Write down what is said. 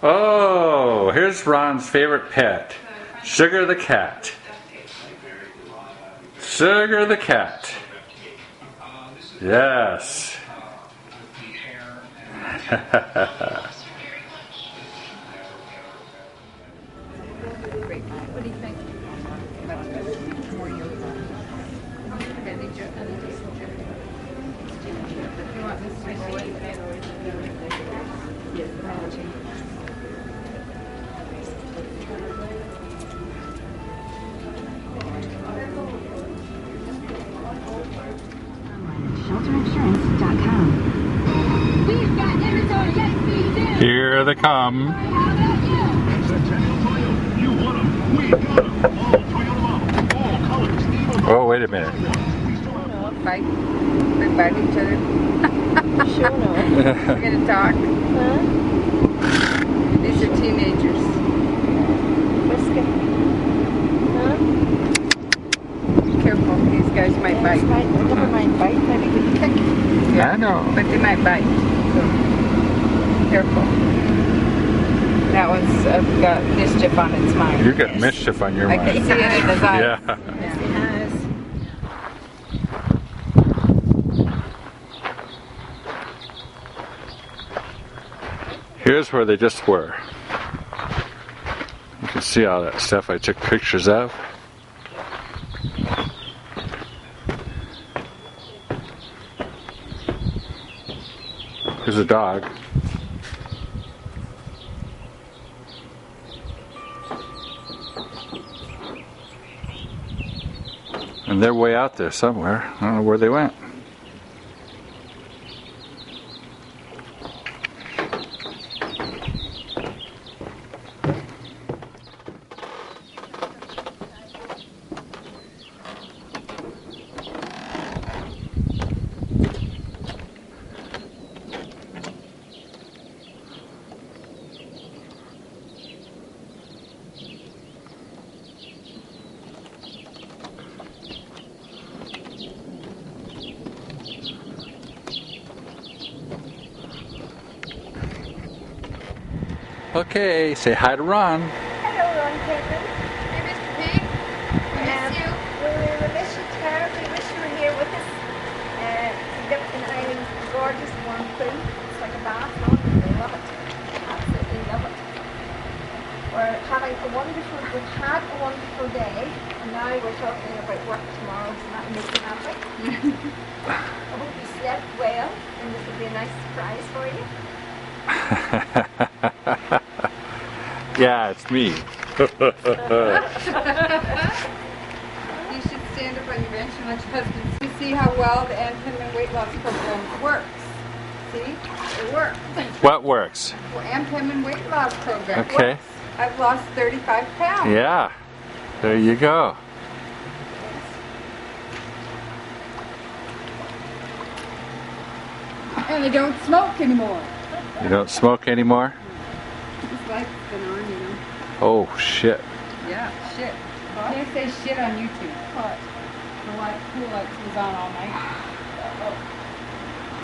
Oh, here's Ron's favorite pet, Sugar the cat. Sugar the cat. Yes. What do you think? More yoga. You want this spicy? ShelterInsurance.com. We've got inventory, let's be down. Here they come. Oh, wait a minute. Bite. We bite each other. Sure no. We're gonna talk. Huh? These are teenagers. Whiskey. Huh? Be careful, these guys might bite. Never mind bite, maybe we can kick. I know. But they might bite. So careful. That one's got mischief on its mind. You got mischief on your I can mind. see it in his eyes. Yeah. Yes, he has. Here's where they just were. You can see all that stuff I took pictures of. Here's a dog. And they're way out there somewhere. I don't know where they went. Okay, say hi to Ron. Hello, Ron Kevin. Hey, Mr. Pig. I miss you. We miss you terribly. Wish you were here with us. Gibson Island's gorgeous warm pool. It's like a bath, no? They love it. Absolutely love it. We're having we've had a wonderful day, and now we're talking about work tomorrow, so that makes me happy. I hope you slept well, and this will be a nice surprise for you. Yeah, it's me. You should stand up on your bench and let your husband see how well the Ann Penman weight loss program works. See? It works. What works? Well, Ann Penman weight loss program Okay. works. I've lost 35 pounds. Yeah, there you go. And I don't smoke anymore. You don't smoke anymore? This life's been on, you know. Oh, shit. Yeah, shit. You can't say shit on YouTube. What? The light, pool lights was on all night.